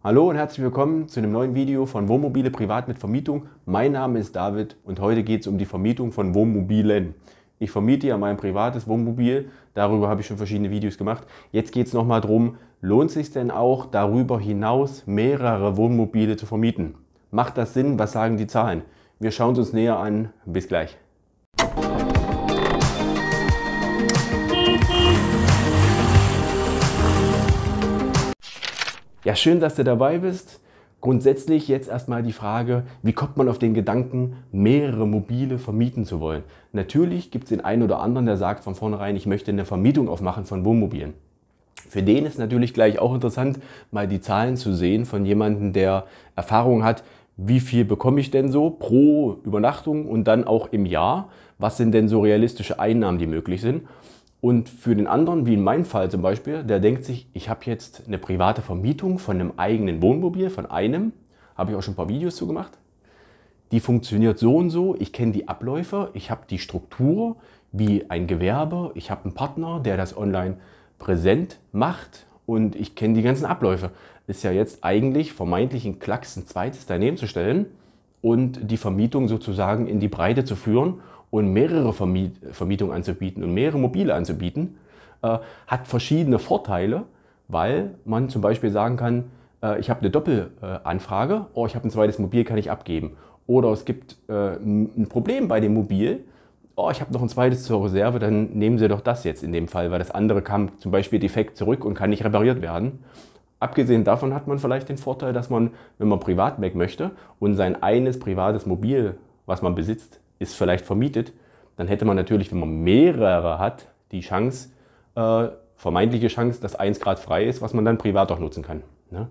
Hallo und herzlich willkommen zu einem neuen Video von Wohnmobile privat mit Vermietung. Mein Name ist David und heute geht es um die Vermietung von Wohnmobilen. Ich vermiete ja mein privates Wohnmobil, darüber habe ich schon verschiedene Videos gemacht. Jetzt geht es nochmal darum, lohnt es sich denn auch darüber hinaus mehrere Wohnmobile zu vermieten? Macht das Sinn? Was sagen die Zahlen? Wir schauen es uns näher an. Bis gleich. Ja, schön, dass du dabei bist. Grundsätzlich jetzt erstmal die Frage, wie kommt man auf den Gedanken, mehrere Mobile vermieten zu wollen? Natürlich gibt es den einen oder anderen, der sagt von vornherein, ich möchte eine Vermietung aufmachen von Wohnmobilen. Für den ist natürlich gleich auch interessant, mal die Zahlen zu sehen von jemandem, der Erfahrung hat, wie viel bekomme ich denn so pro Übernachtung und dann auch im Jahr? Was sind denn so realistische Einnahmen, die möglich sind? Und für den anderen, wie in meinem Fall zum Beispiel, der denkt sich, ich habe jetzt eine private Vermietung von einem eigenen Wohnmobil, von einem, habe ich auch schon ein paar Videos zu gemacht. Die funktioniert so und so, ich kenne die Abläufe, ich habe die Struktur wie ein Gewerbe, ich habe einen Partner, der das online präsent macht und ich kenne die ganzen Abläufe. Ist ja jetzt eigentlich vermeintlich ein Klacks, ein zweites daneben zu stellen und die Vermietung sozusagen in die Breite zu führen und mehrere Vermietungen anzubieten und mehrere Mobile anzubieten, hat verschiedene Vorteile, weil man zum Beispiel sagen kann, ich habe eine Doppelanfrage, ich habe ein zweites Mobil, kann ich abgeben. Oder es gibt ein Problem bei dem Mobil, ich habe noch ein zweites zur Reserve, dann nehmen Sie doch das jetzt in dem Fall, weil das andere kam zum Beispiel defekt zurück und kann nicht repariert werden. Abgesehen davon hat man vielleicht den Vorteil, dass man, wenn man privat weg möchte und sein eines privates Mobil, was man besitzt, ist vielleicht vermietet, dann hätte man natürlich, wenn man mehrere hat, die Chance, vermeintliche Chance, dass eins gerade frei ist, was man dann privat auch nutzen kann. Ne?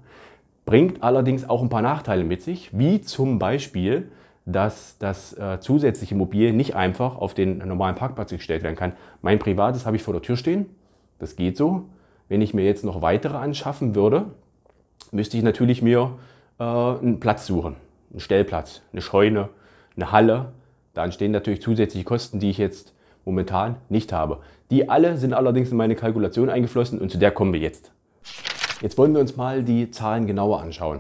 Bringt allerdings auch ein paar Nachteile mit sich, wie zum Beispiel, dass das zusätzliche Mobil nicht einfach auf den normalen Parkplatz gestellt werden kann. Mein privates habe ich vor der Tür stehen, das geht so. Wenn ich mir jetzt noch weitere anschaffen würde, müsste ich natürlich mir einen Platz suchen, einen Stellplatz, eine Scheune, eine Halle. Da entstehen natürlich zusätzliche Kosten, die ich jetzt momentan nicht habe. Die alle sind allerdings in meine Kalkulation eingeflossen und zu der kommen wir jetzt. Jetzt wollen wir uns mal die Zahlen genauer anschauen.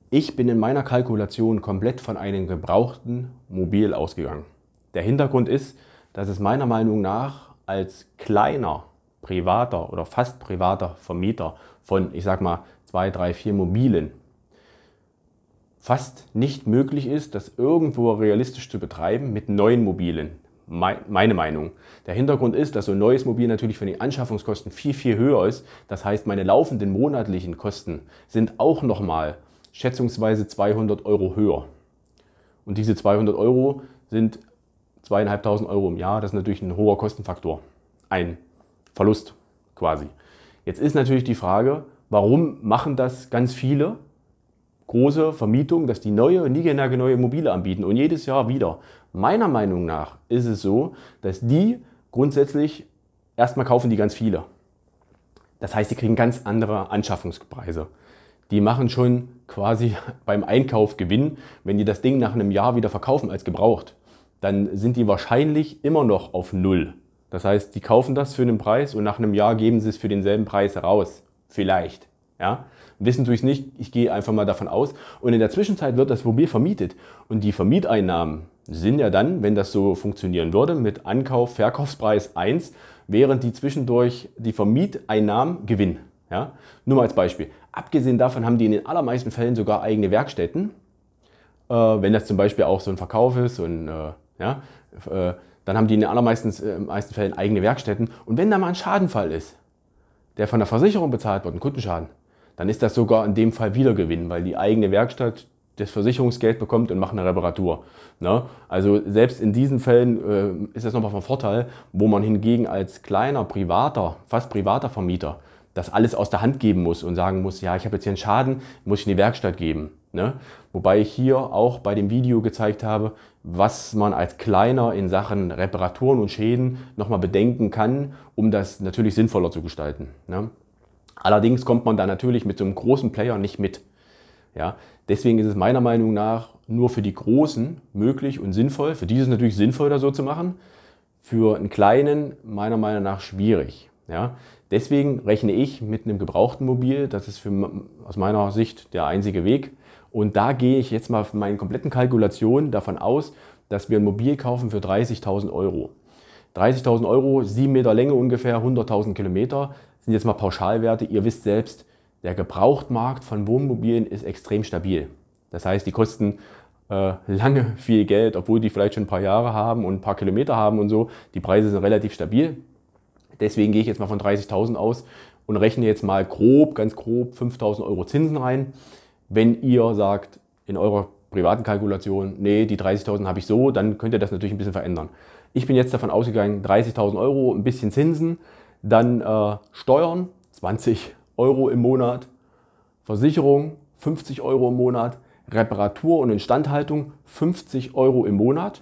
Ich bin in meiner Kalkulation komplett von einem gebrauchten Mobil ausgegangen. Der Hintergrund ist, dass es meiner Meinung nach als kleiner, privater oder fast privater Vermieter von, ich sag mal, 2, 3, 4 Mobilen fast nicht möglich ist, das irgendwo realistisch zu betreiben mit neuen Mobilen. Meine Meinung. Der Hintergrund ist, dass so ein neues Mobil natürlich von den Anschaffungskosten viel, viel höher ist. Das heißt, meine laufenden monatlichen Kosten sind auch nochmal schätzungsweise 200 Euro höher. Und diese 200 Euro sind 2.500 Euro im Jahr. Das ist natürlich ein hoher Kostenfaktor. Ein Verlust quasi. Jetzt ist natürlich die Frage, warum machen das ganz viele große Vermietung, dass die neue Mobile anbieten und jedes Jahr wieder. Meiner Meinung nach ist es so, dass die grundsätzlich erstmal kaufen die ganz viele. Das heißt, die kriegen ganz andere Anschaffungspreise. Die machen schon quasi beim Einkauf Gewinn. Wenn die das Ding nach einem Jahr wieder verkaufen als gebraucht, dann sind die wahrscheinlich immer noch auf Null. Das heißt, die kaufen das für einen Preis und nach einem Jahr geben sie es für denselben Preis heraus. Vielleicht. Ja? Wissen tue ich es nicht, ich gehe einfach mal davon aus. Und in der Zwischenzeit wird das Mobil vermietet. Und die Vermieteinnahmen sind ja dann, wenn das so funktionieren würde, mit Ankauf, Verkaufspreis 1, während die zwischendurch die Vermieteinnahmen gewinnen. Ja? Nur mal als Beispiel. Abgesehen davon haben die in den allermeisten Fällen sogar eigene Werkstätten. Wenn das zum Beispiel auch so ein Verkauf ist, dann haben die in den allermeisten Fällen eigene Werkstätten. Und wenn da mal ein Schadenfall ist, der von der Versicherung bezahlt wird, ein Kundenschaden, dann ist das sogar in dem Fall Wiedergewinn, weil die eigene Werkstatt das Versicherungsgeld bekommt und macht eine Reparatur. Ne? Also selbst in diesen Fällen ist das nochmal von Vorteil, wo man hingegen als kleiner, fast privater Vermieter das alles aus der Hand geben muss und sagen muss, ja, ich habe jetzt hier einen Schaden, muss ich in die Werkstatt geben. Ne? Wobei ich hier auch bei dem Video gezeigt habe, was man als Kleiner in Sachen Reparaturen und Schäden nochmal bedenken kann, um das natürlich sinnvoller zu gestalten. Ne? Allerdings kommt man da natürlich mit so einem großen Player nicht mit. Ja? Deswegen ist es meiner Meinung nach nur für die Großen möglich und sinnvoll. Für die ist es natürlich sinnvoll, das so zu machen. Für einen Kleinen meiner Meinung nach schwierig. Ja? Deswegen rechne ich mit einem gebrauchten Mobil. Das ist aus meiner Sicht der einzige Weg. Und da gehe ich jetzt mal von meinen kompletten Kalkulationen davon aus, dass wir ein Mobil kaufen für 30.000 Euro. 30.000 Euro, 7 Meter Länge ungefähr, 100.000 Kilometer, sind jetzt mal Pauschalwerte. Ihr wisst selbst, der Gebrauchtmarkt von Wohnmobilen ist extrem stabil. Das heißt, die kosten lange viel Geld, obwohl die vielleicht schon ein paar Jahre haben und ein paar Kilometer haben und so. Die Preise sind relativ stabil. Deswegen gehe ich jetzt mal von 30.000 aus und rechne jetzt mal grob, ganz grob 5.000 Euro Zinsen rein. Wenn ihr sagt in eurer privaten Kalkulation, nee, die 30.000 habe ich so, dann könnt ihr das natürlich ein bisschen verändern. Ich bin jetzt davon ausgegangen, 30.000 Euro, ein bisschen Zinsen, dann Steuern, 20 Euro im Monat, Versicherung, 50 Euro im Monat, Reparatur und Instandhaltung, 50 Euro im Monat.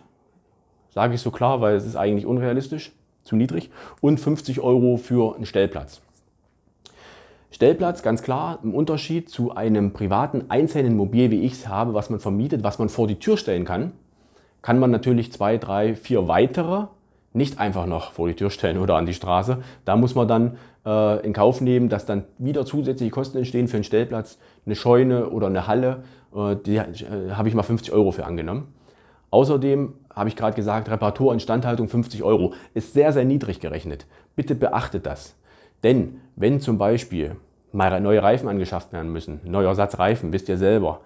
Sage ich so klar, weil es ist eigentlich unrealistisch, zu niedrig. Und 50 Euro für einen Stellplatz. Stellplatz, ganz klar, im Unterschied zu einem privaten einzelnen Mobil, wie ich es habe, was man vermietet, was man vor die Tür stellen kann, kann man natürlich 2, 3, 4 weitere nicht einfach noch vor die Tür stellen oder an die Straße. Da muss man dann in Kauf nehmen, dass dann wieder zusätzliche Kosten entstehen für einen Stellplatz, eine Scheune oder eine Halle. Die habe ich mal 50 Euro für angenommen. Außerdem habe ich gerade gesagt, Reparatur, Instandhaltung 50 Euro. Ist sehr, sehr niedrig gerechnet. Bitte beachtet das. Denn wenn zum Beispiel mal neue Reifen angeschafft werden müssen, neuer Satz Reifen, wisst ihr selber,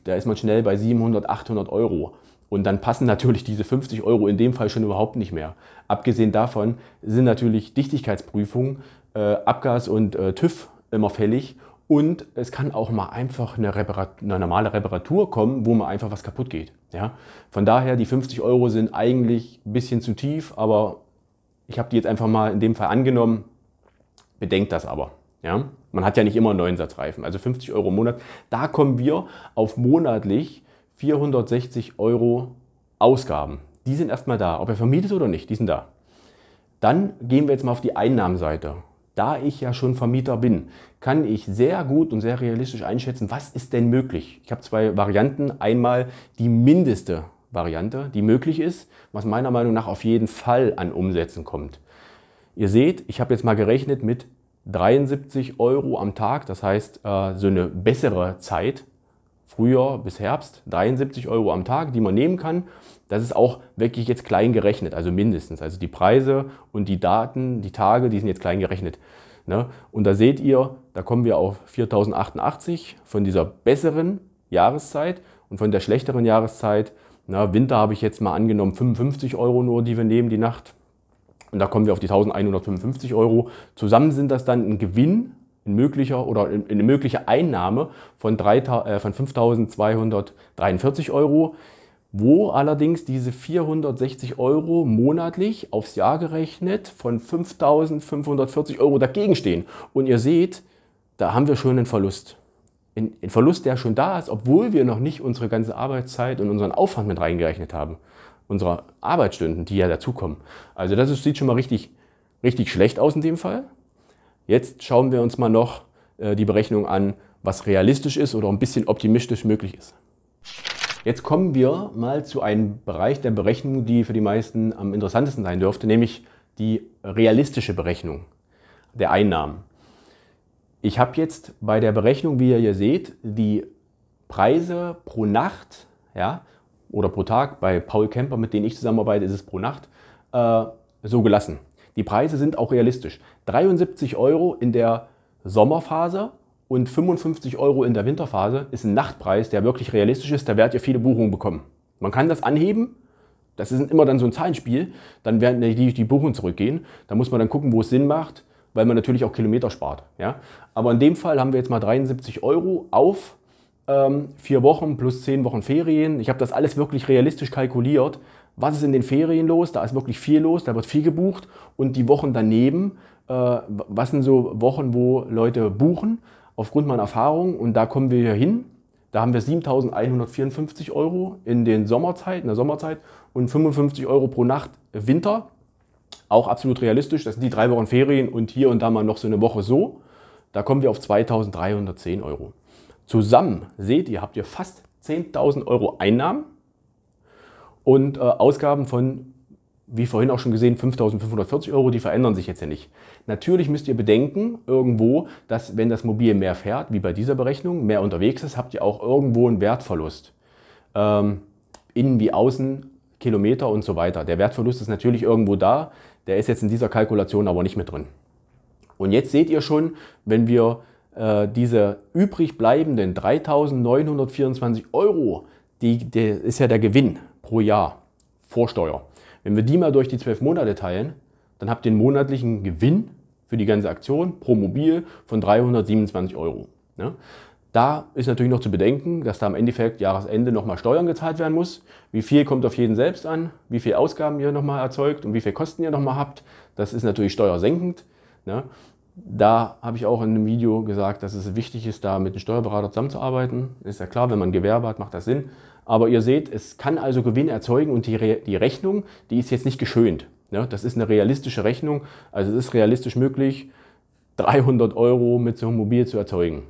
da ist man schnell bei 700, 800 Euro. Und dann passen natürlich diese 50 Euro in dem Fall schon überhaupt nicht mehr. Abgesehen davon sind natürlich Dichtigkeitsprüfungen, Abgas und TÜV immer fällig. Und es kann auch mal einfach eine normale Reparatur kommen, wo mal einfach was kaputt geht. Ja? Von daher, die 50 Euro sind eigentlich ein bisschen zu tief, aber ich habe die jetzt einfach mal in dem Fall angenommen. Bedenkt das aber. Ja? Man hat ja nicht immer einen neuen Satz Reifen. Also 50 Euro im Monat. Da kommen wir auf monatlich 460 Euro Ausgaben. Die sind erstmal da. Ob er vermietet oder nicht, die sind da. Dann gehen wir jetzt mal auf die Einnahmenseite. Da ich ja schon Vermieter bin, kann ich sehr gut und sehr realistisch einschätzen, was ist denn möglich. Ich habe 2 Varianten. Einmal die mindeste Variante, die möglich ist, was meiner Meinung nach auf jeden Fall an Umsätzen kommt. Ihr seht, ich habe jetzt mal gerechnet mit 73 Euro am Tag, das heißt so eine bessere Zeit, Frühjahr bis Herbst, 73 Euro am Tag, die man nehmen kann. Das ist auch wirklich jetzt klein gerechnet, also mindestens. Also die Preise und die Daten, die Tage, die sind jetzt klein gerechnet. Ne? Und da seht ihr, da kommen wir auf 4.088 von dieser besseren Jahreszeit und von der schlechteren Jahreszeit. Na, Winter habe ich jetzt mal angenommen 55 Euro nur, die wir nehmen die Nacht. Und da kommen wir auf die 1.155 Euro. Zusammen sind das dann ein Gewinn, ein möglicher oder eine mögliche Einnahme von 5.243 Euro, wo allerdings diese 460 Euro monatlich aufs Jahr gerechnet von 5.540 Euro dagegen stehen. Und ihr seht, da haben wir schon einen Verlust. Ein Verlust, der schon da ist, obwohl wir noch nicht unsere ganze Arbeitszeit und unseren Aufwand mit reingerechnet haben. Unsere Arbeitsstunden, die ja dazukommen. Also das sieht schon mal richtig schlecht aus in dem Fall. Jetzt schauen wir uns mal noch die Berechnung an, was realistisch ist oder ein bisschen optimistisch möglich ist. Jetzt kommen wir mal zu einem Bereich der Berechnung, die für die meisten am interessantesten sein dürfte, nämlich die realistische Berechnung der Einnahmen. Ich habe jetzt bei der Berechnung, wie ihr hier seht, die Preise pro Nacht, ja, oder pro Tag, bei Paul Camper, mit denen ich zusammenarbeite, ist es pro Nacht, so gelassen. Die Preise sind auch realistisch. 73 Euro in der Sommerphase und 55 Euro in der Winterphase ist ein Nachtpreis, der wirklich realistisch ist. Da werdet ihr viele Buchungen bekommen. Man kann das anheben. Das ist immer dann so ein Zahlenspiel. Dann werden die Buchungen zurückgehen. Da muss man dann gucken, wo es Sinn macht, weil man natürlich auch Kilometer spart. Ja? Aber in dem Fall haben wir jetzt mal 73 Euro auf 4 Wochen plus 10 Wochen Ferien. Ich habe das alles wirklich realistisch kalkuliert. Was ist in den Ferien los? Da ist wirklich viel los, da wird viel gebucht. Und die Wochen daneben, was sind so Wochen, wo Leute buchen, aufgrund meiner Erfahrung. Und da kommen wir hier hin. Da haben wir 7.154 Euro in der Sommerzeit und 55 Euro pro Nacht Winter. Auch absolut realistisch. Das sind die 3 Wochen Ferien und hier und da mal noch so eine Woche so. Da kommen wir auf 2.310 Euro. Zusammen, seht ihr, habt ihr fast 10.000 Euro Einnahmen und Ausgaben von wie vorhin auch schon gesehen, 5.540 Euro, die verändern sich jetzt ja nicht. Natürlich müsst ihr bedenken, irgendwo, dass wenn das Mobil mehr fährt, wie bei dieser Berechnung, mehr unterwegs ist, habt ihr auch irgendwo einen Wertverlust. Innen wie außen, Kilometer und so weiter. Der Wertverlust ist natürlich irgendwo da, der ist jetzt in dieser Kalkulation aber nicht mit drin. Und jetzt seht ihr schon, wenn wir diese übrig bleibenden 3.924 Euro, der ist ja der Gewinn pro Jahr vor Steuer. Wenn wir die mal durch die 12 Monate teilen, dann habt ihr einen monatlichen Gewinn für die ganze Aktion pro Mobil von 327 Euro. Ja? Da ist natürlich noch zu bedenken, dass da am Endeffekt Jahresende nochmal Steuern gezahlt werden muss. Wie viel kommt auf jeden selbst an, wie viel Ausgaben ihr nochmal erzeugt und wie viel Kosten ihr nochmal habt. Das ist natürlich steuersenkend. Ja? Da habe ich auch in einem Video gesagt, dass es wichtig ist, da mit einem Steuerberater zusammenzuarbeiten. Ist ja klar, wenn man ein Gewerbe hat, macht das Sinn. Aber ihr seht, es kann also Gewinn erzeugen und die Rechnung, die ist jetzt nicht geschönt. Ja, das ist eine realistische Rechnung. Also es ist realistisch möglich, 300 Euro mit so einem Mobil zu erzeugen.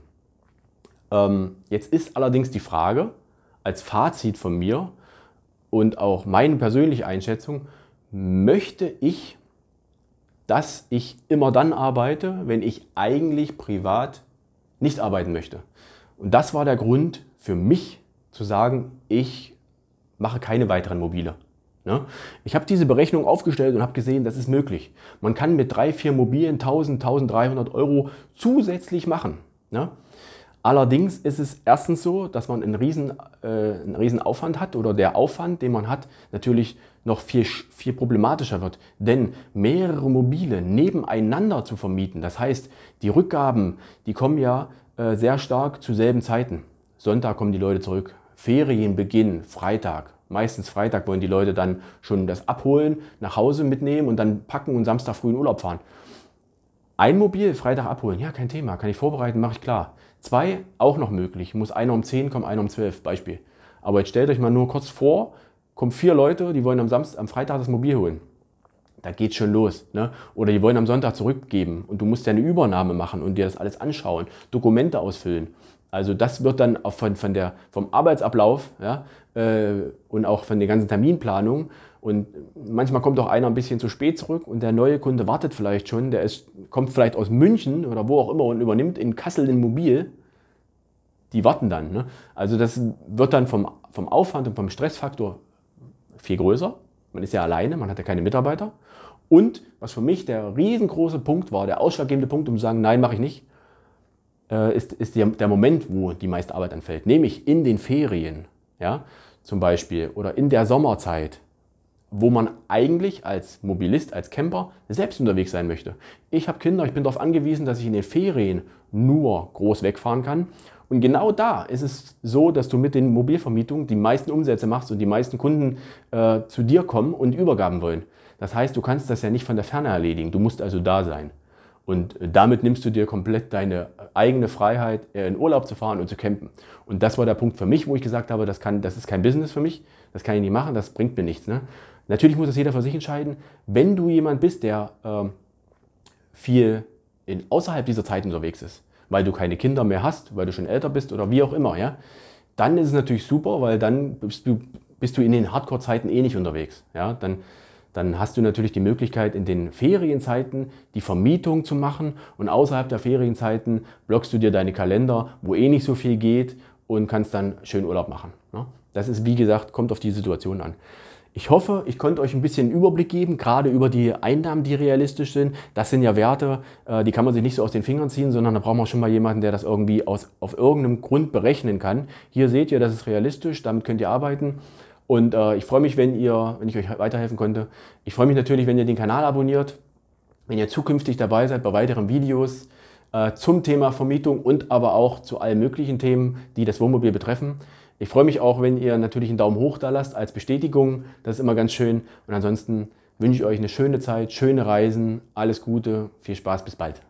Jetzt ist allerdings die Frage, als Fazit von mir und auch meine persönliche Einschätzung, möchte ich, dass ich immer dann arbeite, wenn ich eigentlich privat nicht arbeiten möchte. Und das war der Grund für mich zu sagen, ich mache keine weiteren Mobile. Ich habe diese Berechnung aufgestellt und habe gesehen, das ist möglich. Man kann mit 3, 4 Mobilen 1.000, 1.300 Euro zusätzlich machen. Allerdings ist es erstens so, dass man einen riesen Aufwand hat oder der Aufwand, den man hat, natürlich noch viel problematischer wird. Denn mehrere Mobile nebeneinander zu vermieten, das heißt, die Rückgaben, die kommen ja sehr stark zu selben Zeiten. Sonntag kommen die Leute zurück, Ferienbeginn, Freitag. Meistens Freitag wollen die Leute dann schon das abholen, nach Hause mitnehmen und dann packen und Samstag früh in Urlaub fahren. Ein Mobil, Freitag abholen, ja, kein Thema, kann ich vorbereiten, mache ich klar. 2, auch noch möglich, muss einer um 10 kommen, einer um 12, Beispiel. Aber jetzt stellt euch mal nur kurz vor, kommen 4 Leute, die wollen am Freitag das Mobil holen. Da geht's schon los. Ne? Oder die wollen am Sonntag zurückgeben und du musst ja eine Übernahme machen und dir das alles anschauen, Dokumente ausfüllen. Also das wird dann auch vom Arbeitsablauf, ja, und auch von der ganzen Terminplanung. Und manchmal kommt auch einer ein bisschen zu spät zurück und der neue Kunde wartet vielleicht schon. Kommt vielleicht aus München oder wo auch immer und übernimmt in Kassel ein Mobil. Die warten dann. Ne? Also das wird dann vom Aufwand und vom Stressfaktor viel größer. Man ist ja alleine, man hat ja keine Mitarbeiter. Und was für mich der riesengroße Punkt war, der ausschlaggebende Punkt, um zu sagen, nein, mache ich nicht, ist der Moment, wo die meiste Arbeit anfällt. Nämlich in den Ferien, ja, zum Beispiel, oder in der Sommerzeit, wo man eigentlich als Mobilist, als Camper selbst unterwegs sein möchte. Ich habe Kinder, ich bin darauf angewiesen, dass ich in den Ferien nur groß wegfahren kann. Und genau da ist es so, dass du mit den Mobilvermietungen die meisten Umsätze machst und die meisten Kunden zu dir kommen und Übergaben wollen. Das heißt, du kannst das ja nicht von der Ferne erledigen, du musst also da sein. Und damit nimmst du dir komplett deine eigene Freiheit, in Urlaub zu fahren und zu campen. Und das war der Punkt für mich, wo ich gesagt habe, das ist kein Business für mich, das kann ich nicht machen, das bringt mir nichts. Ne? Natürlich muss das jeder für sich entscheiden. Wenn du jemand bist, der viel außerhalb dieser Zeit unterwegs ist, weil du keine Kinder mehr hast, weil du schon älter bist oder wie auch immer, ja, dann ist es natürlich super, weil dann bist du in den Hardcore-Zeiten eh nicht unterwegs. Ja? Dann hast du natürlich die Möglichkeit, in den Ferienzeiten die Vermietung zu machen und außerhalb der Ferienzeiten blockst du dir deine Kalender, wo eh nicht so viel geht und kannst dann schön Urlaub machen. Ne? Das ist, wie gesagt, kommt auf die Situation an. Ich hoffe, ich konnte euch ein bisschen einen Überblick geben, gerade über die Einnahmen, die realistisch sind. Das sind ja Werte, die kann man sich nicht so aus den Fingern ziehen, sondern da braucht man schon mal jemanden, der das irgendwie auf irgendeinem Grund berechnen kann. Hier seht ihr, das ist realistisch, damit könnt ihr arbeiten. Und ich freue mich, wenn ich euch weiterhelfen konnte. Ich freue mich natürlich, wenn ihr den Kanal abonniert, wenn ihr zukünftig dabei seid bei weiteren Videos zum Thema Vermietung und aber auch zu allen möglichen Themen, die das Wohnmobil betreffen. Ich freue mich auch, wenn ihr natürlich einen Daumen hoch da lasst als Bestätigung. Das ist immer ganz schön. Und ansonsten wünsche ich euch eine schöne Zeit, schöne Reisen, alles Gute, viel Spaß, bis bald.